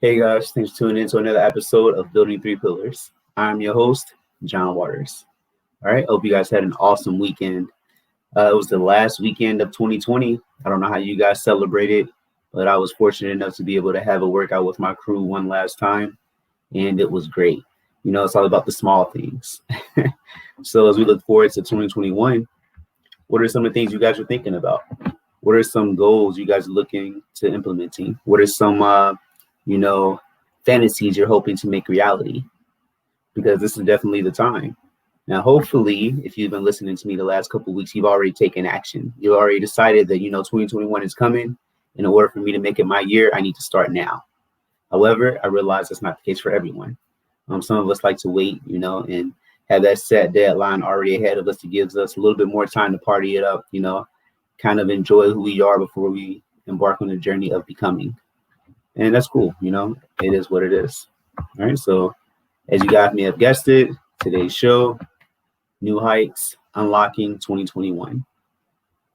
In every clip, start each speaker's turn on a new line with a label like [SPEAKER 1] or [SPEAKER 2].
[SPEAKER 1] Hey guys, thanks for tuning in to another episode of Building Three Pillars. I'm your host, John Waters. All right, hope you guys had an awesome weekend. It was the last weekend of 2020. I don't know how you guys celebrated, but I was fortunate enough to be able to have a workout with my crew one last time, and it was great. It's all about the small things. So as we look forward to 2021, what are some of the things you guys are thinking about? What are some goals you guys are looking to implementing? What are some fantasies you're hoping to make reality? Because this is definitely the time. Now, hopefully, if you've been listening to me the last couple of weeks, you've already taken action. You've already decided that, 2021 is coming. In order for me to make it my year, I need to start now. However, I realize that's not the case for everyone. Some of us like to wait, and have that set deadline already ahead of us that gives us a little bit more time to party it up, kind of enjoy who we are before we embark on the journey of becoming. And that's cool, it is what it is. All right, so as you guys may have guessed it, today's show, New Heights, Unlocking 2021.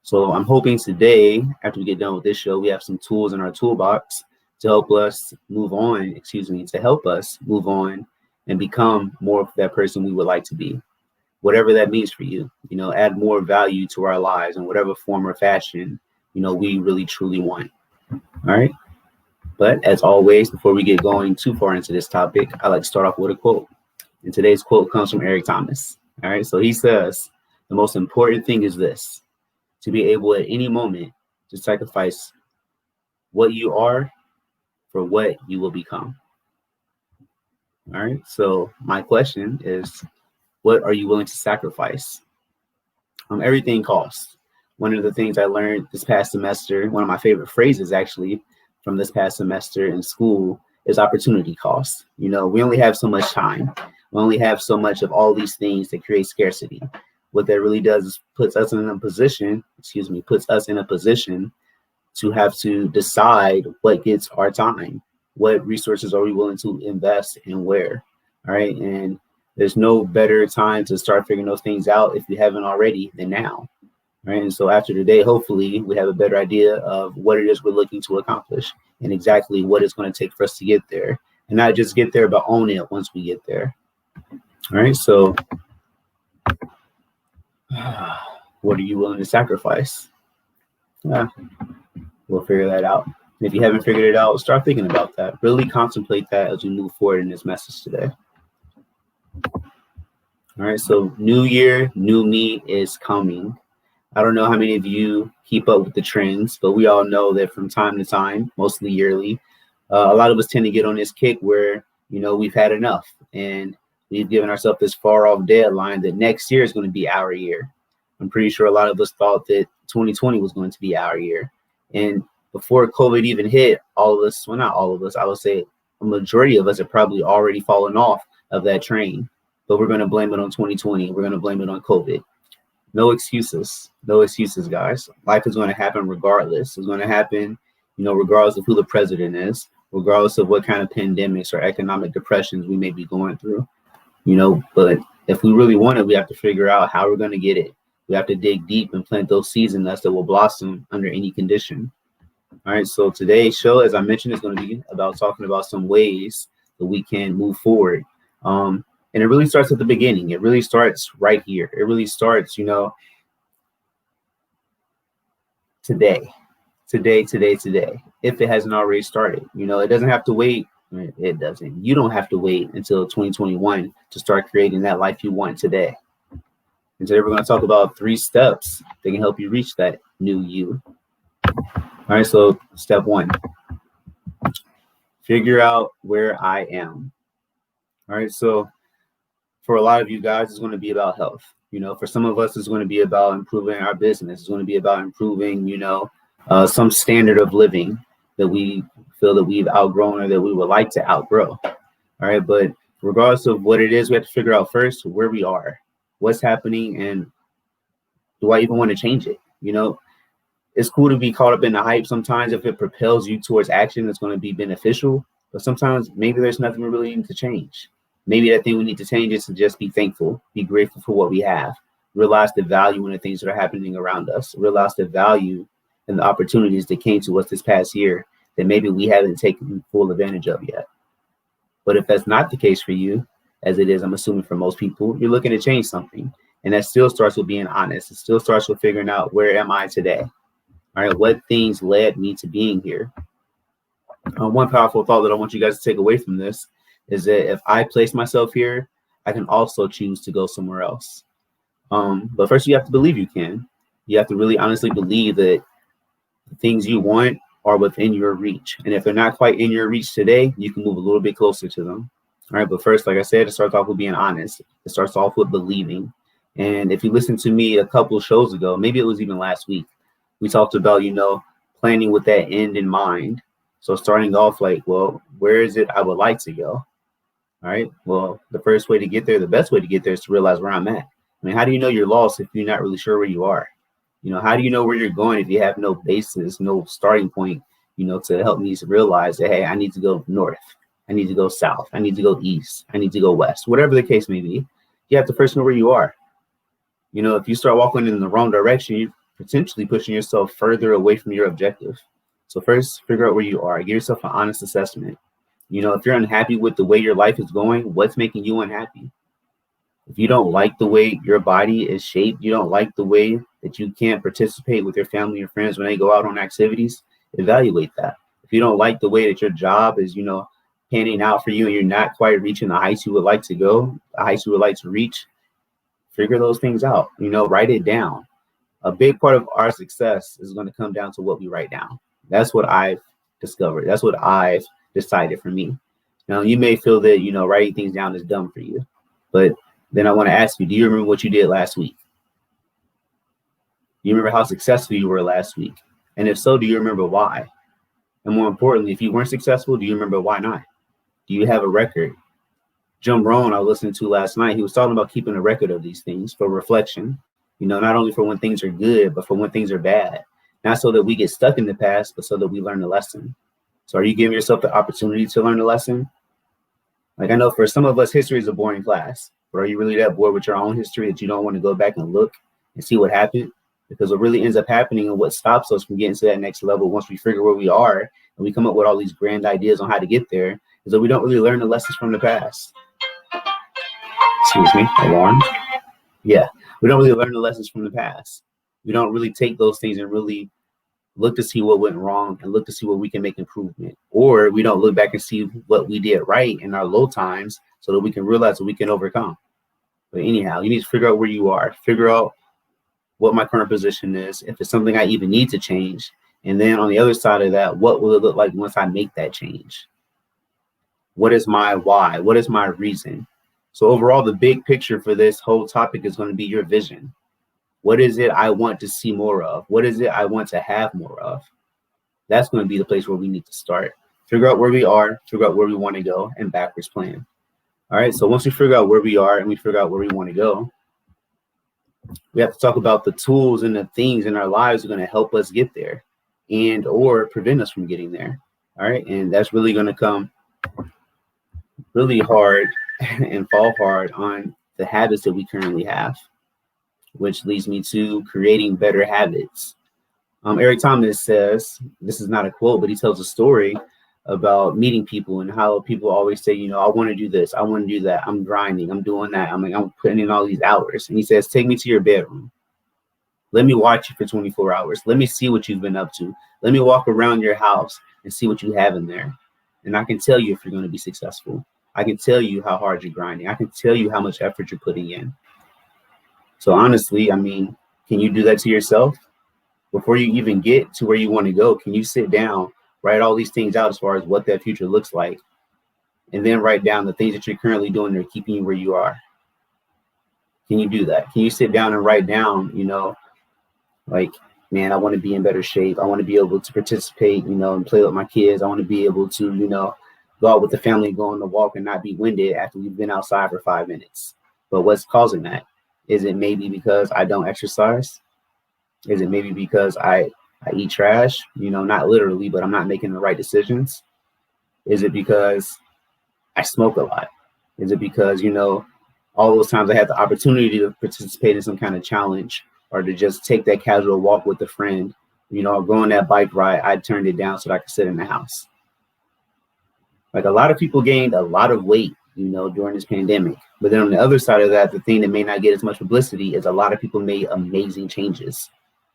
[SPEAKER 1] So I'm hoping today, after we get done with this show, we have some tools in our toolbox to help us move on and become more of that person we would like to be. Whatever that means for you, add more value to our lives in whatever form or fashion, we really truly want. All right. But as always, before we get going too far into this topic, I like to start off with a quote. And today's quote comes from Eric Thomas. All right. So he says, the most important thing is this: to be able at any moment to sacrifice what you are for what you will become. All right. So my question is, what are you willing to sacrifice? Everything costs. One of the things I learned this past semester, one of my favorite phrases actually from this past semester in school, is opportunity cost. We only have so much time. We only have so much of all these things that create scarcity. What that really does is puts us in a position to have to decide what gets our time. What resources are we willing to invest and where? All right. And there's no better time to start figuring those things out if you haven't already than now. Right. And so after today, hopefully we have a better idea of what it is we're looking to accomplish and exactly what it's going to take for us to get there, and not just get there, but own it once we get there. All right. So what are you willing to sacrifice? We'll figure that out. If you haven't figured it out, start thinking about that. Really contemplate that as we move forward in this message today. All right. So new year, new me is coming. I don't know how many of you keep up with the trends, but we all know that from time to time, mostly yearly, a lot of us tend to get on this kick where, we've had enough and we've given ourselves this far off deadline that next year is going to be our year. I'm pretty sure a lot of us thought that 2020 was going to be our year. And before COVID even hit, all of us, well, not all of us, I would say a majority of us have probably already fallen off of that train, but we're going to blame it on 2020. We're going to blame it on COVID. No excuses, guys. Life is going to happen regardless. It's going to happen, regardless of who the president is, regardless of what kind of pandemics or economic depressions we may be going through, but if we really want it, we have to figure out how we're going to get it. We have to dig deep and plant those seeds in us that will blossom under any condition. All right. So today's show, as I mentioned, is going to be about talking about some ways that we can move forward. And it really starts at the beginning. It really starts right here. It really starts, today. If it hasn't already started, it doesn't have to wait. It doesn't. You don't have to wait until 2021 to start creating that life you want today. And today we're going to talk about 3 steps that can help you reach that new you. All right. So step 1, figure out where I am. All right. So for a lot of you guys, it's going to be about health. For some of us, it's going to be about improving our business. It's going to be about improving, some standard of living that we feel that we've outgrown or that we would like to outgrow. All right. But regardless of what it is, we have to figure out first where we are, what's happening, and do I even want to change it? It's cool to be caught up in the hype sometimes. If it propels you towards action, it's going to be beneficial. But sometimes maybe there's nothing we really need to change. Maybe that thing we need to change is to just be thankful, be grateful for what we have, realize the value in the things that are happening around us, realize the value and the opportunities that came to us this past year that maybe we haven't taken full advantage of yet. But if that's not the case for you, as it is, I'm assuming for most people, you're looking to change something. And that still starts with being honest. It still starts with figuring out, where am I today? All right, what things led me to being here? One powerful thought that I want you guys to take away from this is that if I place myself here, I can also choose to go somewhere else. But first, you have to believe you can. You have to really honestly believe that the things you want are within your reach. And if they're not quite in your reach today, you can move a little bit closer to them. All right. But first, like I said, it starts off with being honest. It starts off with believing. And if you listen to me a couple shows ago, maybe it was even last week, we talked about, planning with that end in mind. So starting off like, well, where is it I would like to go? All right. Well, the first way to get there, the best way to get there is to realize where I'm at. I mean, how do you know you're lost if you're not really sure where you are? How do you know where you're going if you have no basis, no starting point, to help me to realize that, hey, I need to go north. I need to go south. I need to go east. I need to go west, whatever the case may be. You have to first know where you are. If you start walking in the wrong direction, you're potentially pushing yourself further away from your objective. So first, figure out where you are. Give yourself an honest assessment. If you're unhappy with the way your life is going, what's making you unhappy? If you don't like the way your body is shaped, you don't like the way that you can't participate with your family or friends when they go out on activities, evaluate that. If you don't like the way that your job is, panning out for you and you're not quite reaching the heights you would like to go, the heights you would like to reach, figure those things out, write it down. A big part of our success is going to come down to what we write down. That's what I've discovered. That's what I've decided for me. Now, you may feel that, writing things down is dumb for you, but then I want to ask you, do you remember what you did last week? Do you remember how successful you were last week? And if so, do you remember why? And more importantly, if you weren't successful, do you remember why not? Do you have a record? Jim Rohn, I was listening to last night, he was talking about keeping a record of these things for reflection, not only for when things are good, but for when things are bad. Not so that we get stuck in the past, but so that we learn the lesson. So are you giving yourself the opportunity to learn the lesson? Like, I know for some of us, history is a boring class. But are you really that bored with your own history that you don't want to go back and look and see what happened? Because what really ends up happening and what stops us from getting to that next level once we figure where we are and we come up with all these grand ideas on how to get there is that we don't really learn the lessons from the past. Excuse me, alarm. Yeah, we don't really learn the lessons from the past. We don't really take those things and really look to see what went wrong and look to see where we can make improvement. Or we don't look back and see what we did right in our low times so that we can realize that we can overcome. But anyhow, you need to figure out where you are, figure out what my current position is, if it's something I even need to change. And then on the other side of that, what will it look like once I make that change? What is my why? What is my reason? So overall, the big picture for this whole topic is going to be your vision. What is it I want to see more of? What is it I want to have more of? That's going to be the place where we need to start. Figure out where we are, figure out where we want to go, and backwards plan. All right, so once we figure out where we are and we figure out where we want to go, we have to talk about the tools and the things in our lives that are going to help us get there and or prevent us from getting there. All right, and that's really going to come really hard and fall hard on the habits that we currently have, which leads me to creating better habits. Eric Thomas says, this is not a quote, but he tells a story about meeting people and how people always say, I want to do this, I want to do that, I'm grinding, I'm doing that, I'm putting in all these hours. And he says, take me to your bedroom. Let me watch you for 24 hours. Let me see what you've been up to. Let me walk around your house and see what you have in there. And I can tell you if you're going to be successful. I can tell you how hard you're grinding. I can tell you how much effort you're putting in. So honestly, can you do that to yourself? Before you even get to where you want to go, can you sit down, write all these things out as far as what that future looks like, and then write down the things that you're currently doing that are keeping you where you are? Can you do that? Can you sit down and write down, like, man, I want to be in better shape. I want to be able to participate, and play with my kids. I want to be able to, go out with the family, go on the walk and not be winded after we've been outside for 5 minutes. But what's causing that? Is it maybe because I don't exercise? Is it maybe because I eat trash? Not literally, but I'm not making the right decisions. Is it because I smoke a lot? Is it because, all those times I had the opportunity to participate in some kind of challenge or to just take that casual walk with a friend Going that bike ride, I turned it down so that I could sit in the house. Like a lot of people gained a lot of weight, during this pandemic. But then on the other side of that, the thing that may not get as much publicity is a lot of people made amazing changes.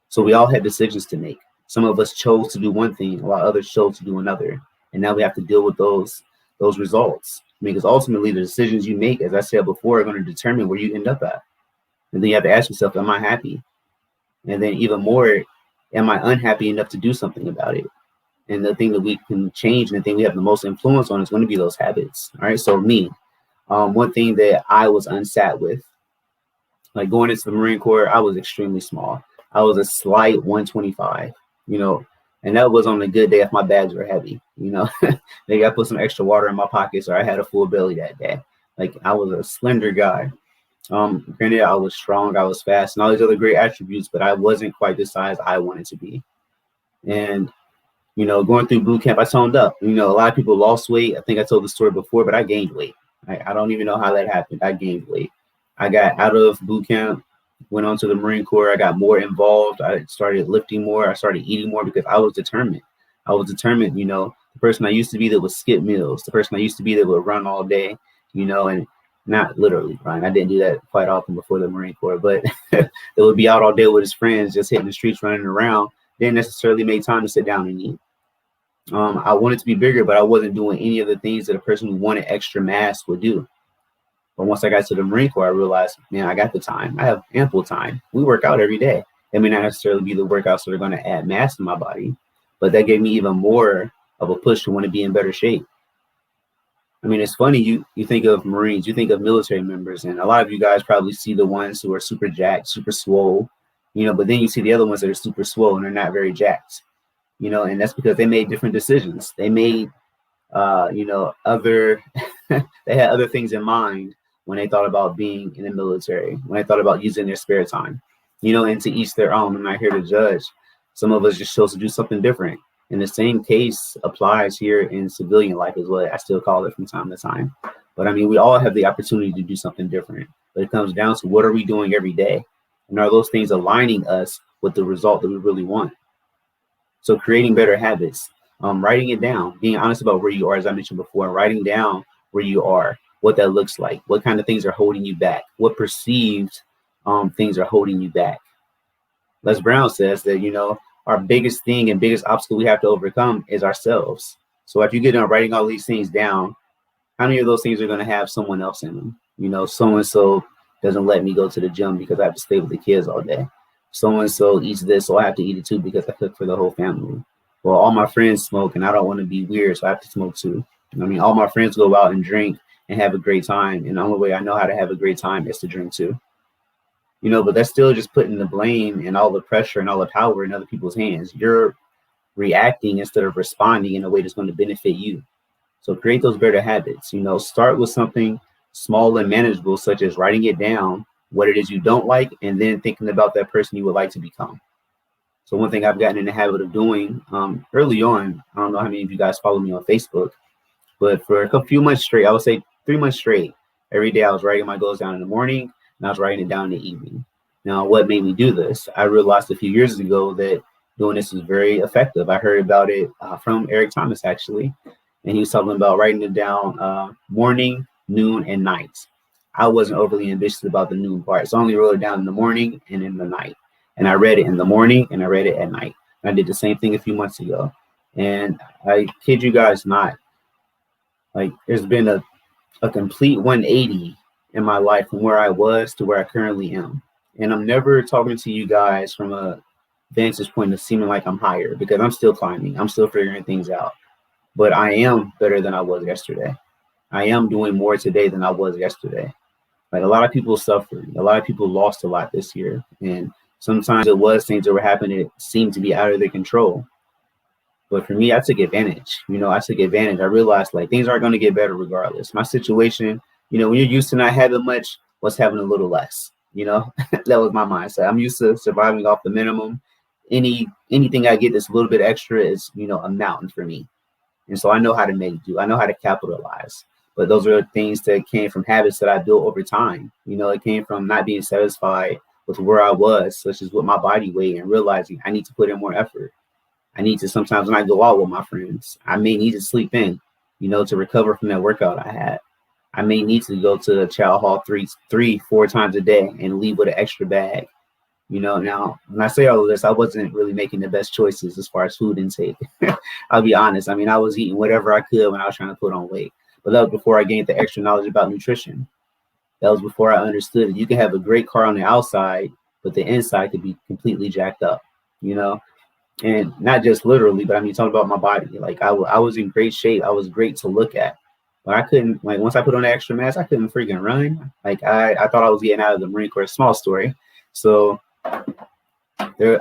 [SPEAKER 1] So we all had decisions to make. Some of us chose to do one thing while others chose to do another. And now we have to deal with those results. Because ultimately the decisions you make, as I said before, are going to determine where you end up at. And then you have to ask yourself, am I happy? And then even more, am I unhappy enough to do something about it? And the thing that we can change and the thing we have the most influence on is going to be those habits. All right. So me, one thing that I was unsat with, like going into the Marine Corps, I was extremely small. I was a slight 125, and that was on a good day if my bags were heavy, Maybe I put some extra water in my pockets or I had a full belly that day. Like I was a slender guy. Granted, I was strong, I was fast, and all these other great attributes, but I wasn't quite the size I wanted to be. And going through boot camp, I toned up. A lot of people lost weight. I think I told the story before, but I gained weight. I don't even know how that happened. I gained weight. I got out of boot camp, went on to the Marine Corps. I got more involved. I started lifting more. I started eating more because I was determined. The person I used to be that would skip meals, the person I used to be that would run all day, and not literally run. I didn't do that quite often before the Marine Corps, but it would be out all day with his friends, just hitting the streets, running around. Didn't necessarily make time to sit down and eat. I wanted to be bigger, but I wasn't doing any of the things that a person who wanted extra mass would do. But once I got to the Marine Corps, I realized, man, I got the time. I have ample time. We work out every day. It may not necessarily be the workouts that are going to add mass to my body, but that gave me even more of a push to want to be in better shape. I mean, it's funny, you think of Marines, you think of military members, and a lot of you guys probably see the ones who are super jacked, super swole, but then you see the other ones that are super swole and they're not very jacked, and that's because they made different decisions. They made, other, they had other things in mind when they thought about being in the military, when they thought about using their spare time, and to each their own. I'm not here to judge. Some of us just chose to do something different. And the same case applies here in civilian life as well. I still call it from time to time. But I mean, we all have the opportunity to do something different. But it comes down to what are we doing every day? And are those things aligning us with the result that we really want? So creating better habits, writing it down, being honest about where you are, as I mentioned before, writing down where you are, what that looks like, what kind of things are holding you back, what perceived things are holding you back. Les Brown says that, our biggest thing and biggest obstacle we have to overcome is ourselves. So if you get on writing all these things down, how many of those things are going to have someone else in them? So-and-so doesn't let me go to the gym because I have to stay with the kids all day. So-and-so eats this, so I have to eat it too because I cook for the whole family. Well, all my friends smoke and I don't want to be weird, so I have to smoke too. I mean, all my friends go out and drink and have a great time. And the only way I know how to have a great time is to drink too. But that's still just putting the blame and all the pressure and all the power in other people's hands. You're reacting instead of responding in a way that's going to benefit you. So create those better habits. Start with something small and manageable, such as writing it down, what it is you don't like, and then thinking about that person you would like to become. So one thing I've gotten in the habit of doing early on, I don't know how many of you guys follow me on Facebook, but for a few months straight, I would say 3 months straight, every day I was writing my goals down in the morning, and I was writing it down in the evening. Now, what made me do this? I realized a few years ago that doing this was very effective. I heard about it from Eric Thomas, actually, and he was talking about writing it down morning, noon, and night. I wasn't overly ambitious about the noon part, so I only wrote it down in the morning and in the night. And I read it in the morning and I read it at night. And I did the same thing a few months ago. And I kid you guys not, like there's been a complete 180 in my life from where I was to where I currently am. And I'm never talking to you guys from a vantage point of seeming like I'm higher, because I'm still climbing. I'm still figuring things out. But I am better than I was yesterday. I am doing more today than I was yesterday. Like a lot of people suffered. A lot of people lost a lot this year. And sometimes it was things that were happening that seemed to be out of their control. But for me, I took advantage. I took advantage. I realized like things aren't going to get better regardless. My situation, when you're used to not having much, was having a little less. That was my mindset. I'm used to surviving off the minimum. Anything I get that's a little bit extra is, a mountain for me. And so I know how to make do. I know how to capitalize. But those are things that came from habits that I built over time. It came from not being satisfied with where I was, such as with my body weight, and realizing I need to put in more effort. I need to sometimes when I go out with my friends, I may need to sleep in, to recover from that workout I had. I may need to go to the chow hall three, 4 times a day and leave with an extra bag. Now when I say all of this, I wasn't really making the best choices as far as food intake. I'll be honest. I mean, I was eating whatever I could when I was trying to put on weight. But that was before I gained the extra knowledge about nutrition. That was before I understood that you can have a great car on the outside, but the inside could be completely jacked up, and not just literally, but I mean, talking about my body. Like I was in great shape. I was great to look at, but I couldn't, like, once I put on the extra mass, I couldn't freaking run. Like I thought I was getting out of the Marine Corps. Small story. So I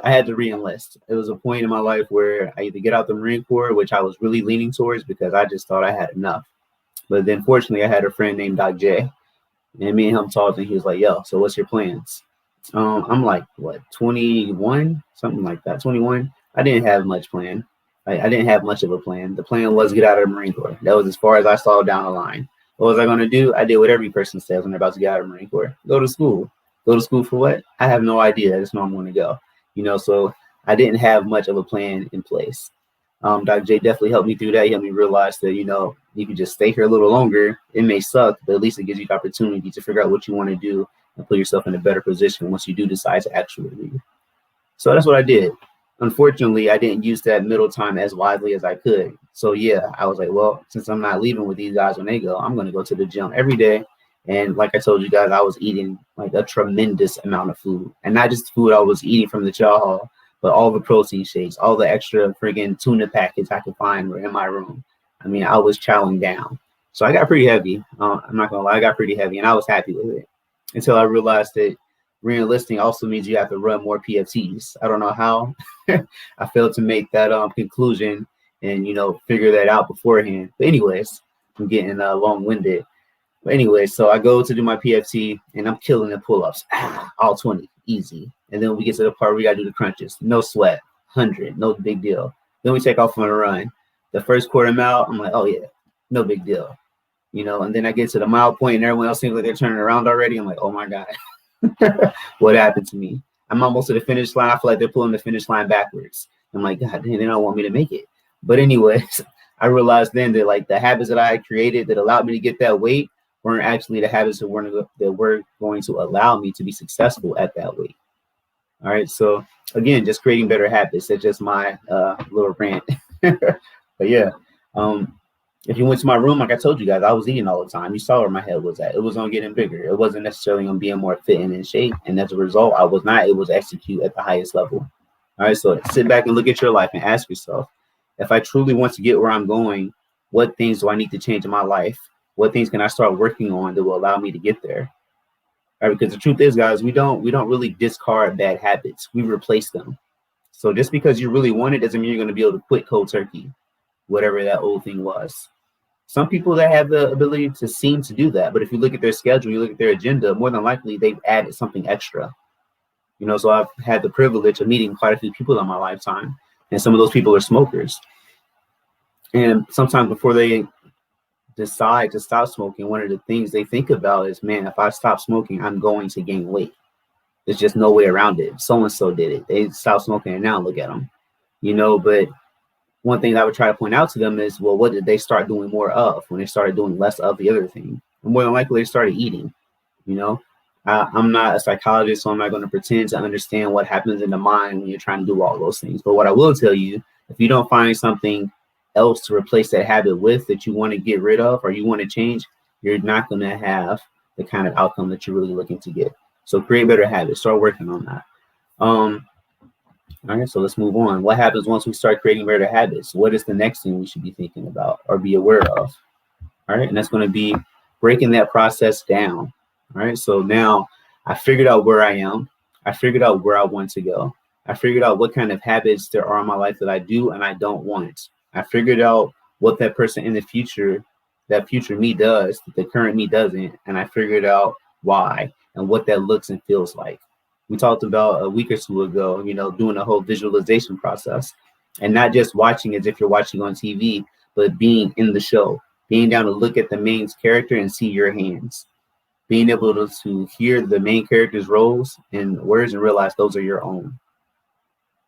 [SPEAKER 1] had to re-enlist. It was a point in my life where I either get out the Marine Corps, which I was really leaning towards because I just thought I had enough. But then fortunately I had a friend named Doc J, and me and him talked, and he was like, yo, so what's your plans? I'm like, what, 21, something like that, 21. I didn't have much plan. I didn't have much of a plan. The plan was get out of the Marine Corps. That was as far as I saw down the line. What was I going to do? I did what every person says when they're about to get out of the Marine Corps. Go to school. Go to school for what? I have no idea. I just know I'm going to go. So I didn't have much of a plan in place. Dr. J definitely helped me through that. He helped me realize that, you can just stay here a little longer. It may suck, but at least it gives you the opportunity to figure out what you want to do and put yourself in a better position once you do decide to actually leave. So that's what I did. Unfortunately, I didn't use that middle time as widely as I could. So yeah, I was like, well, since I'm not leaving with these guys when they go, I'm going to go to the gym every day. And like I told you guys, I was eating like a tremendous amount of food, and not just food I was eating from the chow hall, but all the protein shakes, all the extra friggin' tuna packets I could find were in my room. I mean, I was chowing down. So I got pretty heavy. I'm not going to lie, I got pretty heavy, and I was happy with it until I realized that re-enlisting also means you have to run more PFTs. I don't know how. I failed to make that conclusion and, figure that out beforehand. But anyways, I'm getting long-winded. But anyway, so I go to do my PFT, and I'm killing the pull-ups. All 20, easy. And then we get to the part where we got to do the crunches. No sweat, 100, no big deal. Then we take off on a run. The first quarter mile, I'm like, oh, yeah, no big deal. And then I get to the mile point, and everyone else seems like they're turning around already. I'm like, oh, my God. What happened to me? I'm almost to the finish line. I feel like they're pulling the finish line backwards. I'm like, God damn, they don't want me to make it. But anyways, I realized then that like the habits that I had created that allowed me to get that weight weren't actually the habits that were going to allow me to be successful at that weight. All right. So again, just creating better habits. That's just my little rant. But yeah, if you went to my room, like I told you guys, I was eating all the time. You saw where my head was at. It was on getting bigger. It wasn't necessarily on being more fit and in shape. And as a result, I was not able to execute at the highest level. All right. So sit back and look at your life and ask yourself, if I truly want to get where I'm going, what things do I need to change in my life? What things can I start working on that will allow me to get there? All right, because the truth is, guys, we don't really discard bad habits. We replace them. So just because you really want it doesn't mean you're going to be able to quit cold turkey, whatever that old thing was. Some people that have the ability to seem to do that, but if you look at their schedule, you look at their agenda, more than likely they've added something extra. So I've had the privilege of meeting quite a few people in my lifetime, and some of those people are smokers. And sometimes before they decide to stop smoking, one of the things they think about is, man, if I stop smoking, I'm going to gain weight. There's just no way around it. So-and-so did it. They stopped smoking, and now look at them. But one thing I would try to point out to them is, well, what did they start doing more of when they started doing less of the other thing? And more than likely, they started eating. I'm not a psychologist, so I'm not going to pretend to understand what happens in the mind when you're trying to do all those things. But what I will tell you, if you don't find something else to replace that habit with that you want to get rid of or you want to change, you're not going to have the kind of outcome that you're really looking to get. So create better habits. Start working on that. All right, so let's move on. What happens once we start creating better habits? What is the next thing we should be thinking about or be aware of? All right, and that's going to be breaking that process down. All right, so now I figured out where I am. I figured out where I want to go. I figured out what kind of habits there are in my life that I do and I don't want. I figured out what that person in the future, that future me does, that the current me doesn't. And I figured out why and what that looks and feels like. We talked about a week or two ago, doing a whole visualization process and not just watching as if you're watching on TV, but being in the show, being down to look at the main character and see your hands, being able to hear the main character's roles and words and realize those are your own.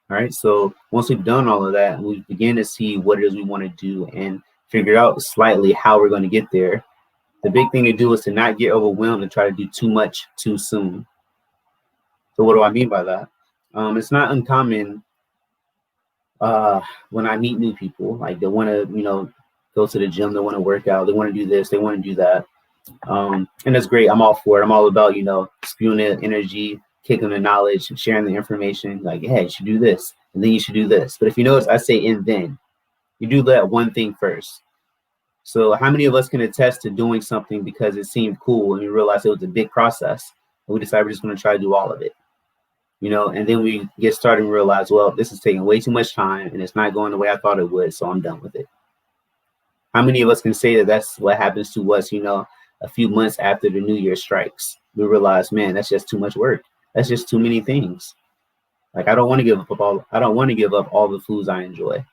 [SPEAKER 1] All right. So once we've done all of that, we begin to see what it is we want to do and figure out slightly how we're going to get there. The big thing to do is to not get overwhelmed and try to do too much too soon. So what do I mean by that? It's not uncommon when I meet new people, like they want to, go to the gym, they want to work out, they want to do this, they want to do that. And that's great. I'm all for it. I'm all about, spewing the energy, kicking the knowledge, sharing the information. Like, hey, you should do this, and then you should do this. But if you notice, I say and then. You do that one thing first. So how many of us can attest to doing something because it seemed cool and we realized it was a big process, and we decided we're just going to try to do all of it? And then we get started and realize, well, this is taking way too much time and it's not going the way I thought it would, so I'm done with it. How many of us can say that that's what happens to us, a few months after the New Year strikes? We realize, man, that's just too much work. That's just too many things. Like, I don't want to give up all the foods I enjoy.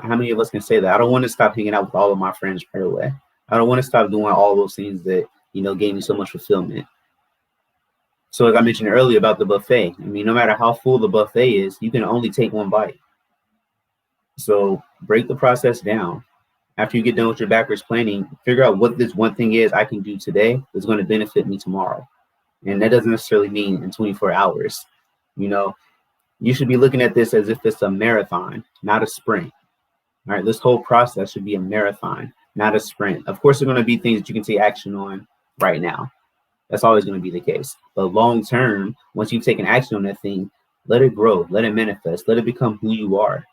[SPEAKER 1] How many of us can say that? I don't want to stop hanging out with all of my friends right away. I don't want to stop doing all those things that, gave me so much fulfillment. So as I mentioned earlier about the buffet, no matter how full the buffet is, you can only take one bite. So break the process down. After you get done with your backwards planning, figure out what this one thing is I can do today that's going to benefit me tomorrow. And that doesn't necessarily mean in 24 hours. You should be looking at this as if it's a marathon, not a sprint. All right, this whole process should be a marathon, not a sprint. Of course, there are going to be things that you can take action on right now. That's always going to be the case. But long term, once you've taken action on that thing, let it grow, let it manifest, let it become who you are.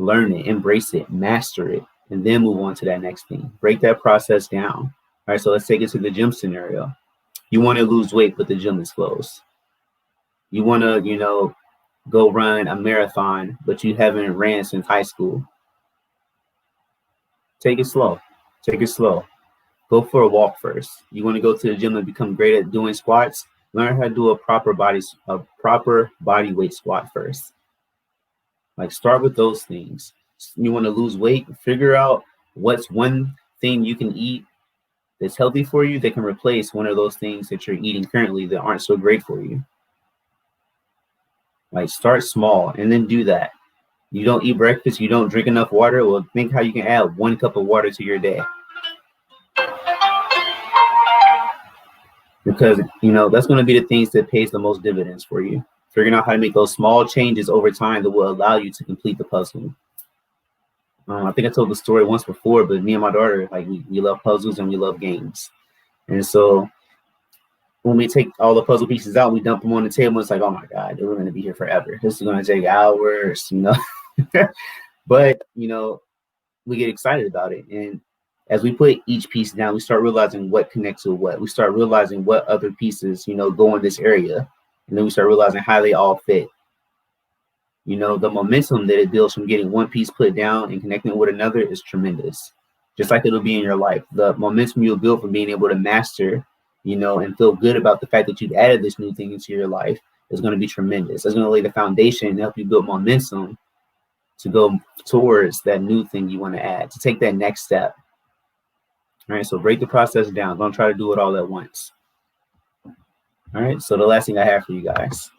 [SPEAKER 1] Learn it, embrace it, master it, and then move on to that next thing. Break that process down. All right, so let's take it to the gym scenario. You want to lose weight, but the gym is closed. You want to, go run a marathon, but you haven't ran since high school. Take it slow. Take it slow. Go for a walk first. You want to go to the gym and become great at doing squats? Learn how to do a proper body weight squat first. Like, start with those things. You want to lose weight? Figure out what's one thing you can eat that's healthy for you that can replace one of those things that you're eating currently that aren't so great for you. Like, start small and then do that. You don't eat breakfast, you don't drink enough water. Well, think how you can add 1 cup of water to your day. Because, that's going to be the things that pays the most dividends for you. Figuring out how to make those small changes over time that will allow you to complete the puzzle. I think I told the story once before, but me and my daughter, like, we love puzzles and we love games. And so when we take all the puzzle pieces out, we dump them on the table. It's like, oh my God, we're going to be here forever. This is going to take hours, But, we get excited about it. And as we put each piece down, we start realizing what connects with what. We start realizing what other pieces, go in this area. And then we start realizing how they all fit. The momentum that it builds from getting one piece put down and connecting with another is tremendous. Just like it'll be in your life. The momentum you'll build from being able to master, and feel good about the fact that you've added this new thing into your life is going to be tremendous. It's going to lay the foundation and help you build momentum to go towards that new thing you want to add, to take that next step. All right, so break the process down. Don't try to do it all at once. All right, so the last thing I have for you guys.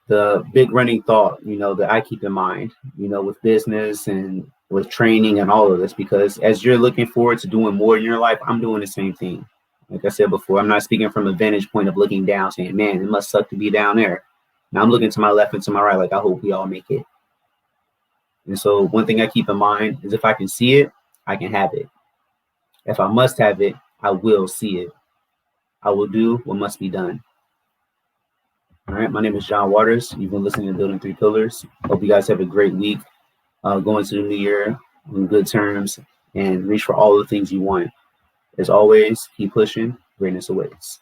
[SPEAKER 1] The big running thought, that I keep in mind, with business and with training and all of this, because as you're looking forward to doing more in your life, I'm doing the same thing. Like I said before, I'm not speaking from a vantage point of looking down saying, man, it must suck to be down there. Now I'm looking to my left and to my right, like, I hope we all make it. And so one thing I keep in mind is if I can see it, I can have it. If I must have it, I will see it. I will do what must be done. All right, my name is John Waters. You've been listening to Building Three Pillars. Hope you guys have a great week going to the new year on good terms and reach for all the things you want. As always, keep pushing. Greatness awaits.